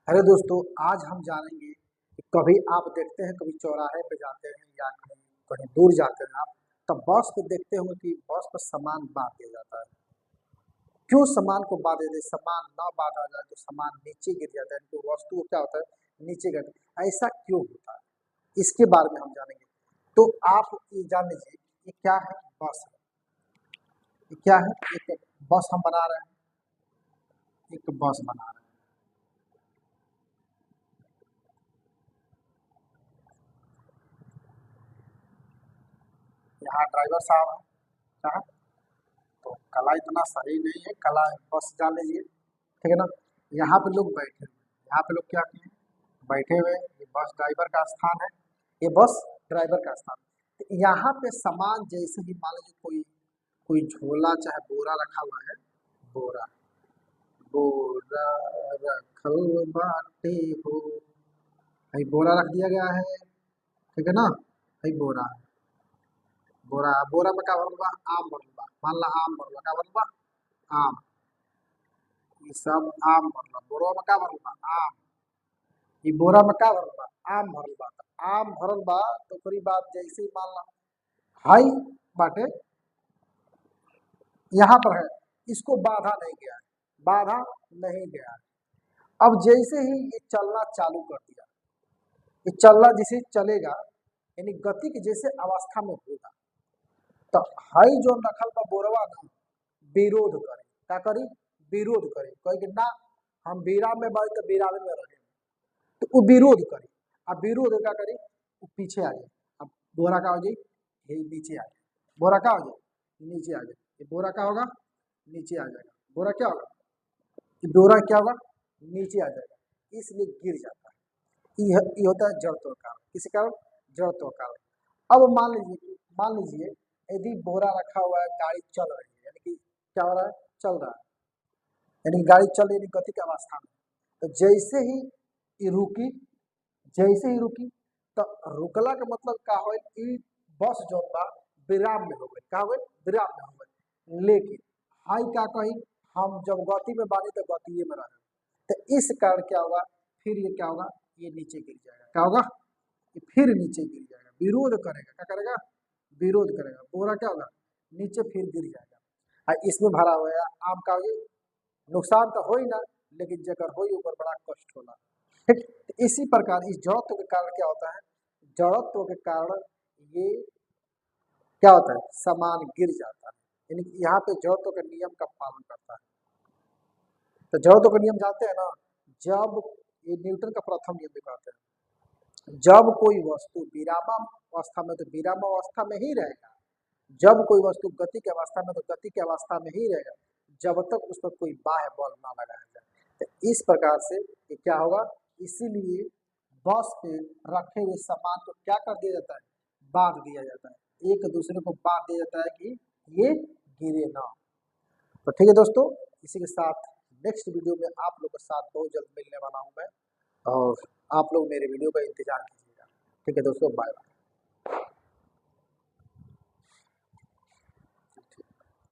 अरे दोस्तों, आज हम जानेंगे कि कभी आप देखते हैं, कभी चौराहे पे जाते हैं या कहीं कहीं दूर जाते हैं आप, तब बस पे देखते होंगे कि बस पर सामान बांध दिया जाता है। क्यों सामान को बांध देते हैं? सामान ना बांधा जाए तो सामान नीचे गिर जाता है, तो वस्तु को क्या होता है, नीचे गिरता है। ऐसा क्यों होता है, इसके बारे में हम जानेंगे। तो आप ये जान लीजिए, ये क्या है? बस है। ये क्या है? एक बस हम बना रहे हैं, एक बस बना रहे हैं। यहाँ ड्राइवर साहब है, क्या है? तो कला इतना सही नहीं है, कला बस जान लीजिए, ठीक है ना। यहाँ पे लोग बैठे हुए, यहाँ पे लोग क्या किए, बैठे हुए। ये बस ड्राइवर का स्थान है, ये बस ड्राइवर का स्थान है। तो यहाँ पे सामान जैसे ही मान लीजिए कोई कोई झोला चाहे बोरा रखा हुआ है, बोरा बोरा रखल बाटे हो, भाई बोरा रख दिया गया है, ठीक है ना। भाई बोरा बोरा बोरा में क्या भरल बा? आम भरल बा। मान ला आम भरल बा, का भरल बा? आम। ये सब आम भरल बा, बोरा में का भरल बा? आम। ई बोरा में का भरल बा? आम भरल बा। त आम भरल बा तो ओकरी बाद जैसे ही मान ला हाई बाटे यहाँ पर है, इसको बाधा नहीं गया है, बाधा नहीं गया है। अब जैसे ही ये चलना चालू कर दिया, ये चलना जैसे चलेगा, यानी गति की जैसे अवस्था में होगा, तो हाई जो रखल बा बोरवा ना विरोध करे, का करी? विरोध करे, कहे कि ना हम बीरा में बाई तो बीरावे में रहे, तो वो विरोध करे। अब विरोध क्या करी? वो पीछे आ जाए। अब बोरा का हो जाए, ये नीचे आ जाए। बोरा का हो जाए, नीचे आ जाए। ये बोरा का होगा, नीचे आ जाएगा। बोरा क्या होगा? ये बोरा क्या होगा? नीचे आ जाएगा, इसलिए गिर जाता है। ये होता है जड़त्व कारण। किसी कारण? जड़त्व कारण। अब मान लीजिए यदि बोरा रखा हुआ है, गाड़ी चल रही है, यानी कि क्या हो रहा है? चल रहा है, यानी कि गाड़ी चल रही है, यानी गति की अवस्था में। तो जैसे ही ये रुकी, जैसे ही रुकी, तो रुकला का मतलब का हो? ई बस जो बा विराम में हो गई, का हो गई? विराम में हो गई। लेकिन हाई क्या कही? हम जब गति में बानी तो गति में रहे, तो इस कारण क्या होगा? फिर ये क्या होगा? ये नीचे गिर जाएगा। क्या होगा? ये फिर नीचे गिर जाएगा, विरोध करेगा। क्या करेगा? विरोध करेगा। बोरा क्या होगा? नीचे फिर गिर जाएगा। और इसमें भरा हुआ है आम का हो, नुकसान तो हो ही ना, लेकिन जगह हो ऊपर बड़ा कष्ट होला। ठीक, तो इसी प्रकार इस जड़त्व के कारण क्या होता है? जड़त्व के कारण ये क्या होता है? सामान गिर जाता है, यानी कि यहाँ पे जड़त्व के नियम का पालन करता है। तो जड़त्व का नियम जानते हैं ना, जब ये न्यूटन का प्रथम नियम भी कहते हैं, जब कोई वस्तु विराम अवस्था में तो विराम अवस्था में ही रहेगा, जब कोई वस्तु गति की अवस्था में तो गति की अवस्था में ही रहेगा, जब तक उस पर कोई बाह्य बल ना लगाया जाए। तो इस प्रकार से ये क्या होगा? इसीलिए बस पे रखे हुए सामान को क्या कर दिया जाता है? बांध दिया जाता है, एक दूसरे को बांध दिया जाता है कि ये गिरे ना। तो ठीक है दोस्तों, इसी के साथ नेक्स्ट वीडियो में आप लोग के साथ बहुत जल्द मिलने वाला हूँ मैं, और आप लोग मेरे वीडियो का इंतजार कीजिएगा। ठीक है दोस्तों, बाय बाय।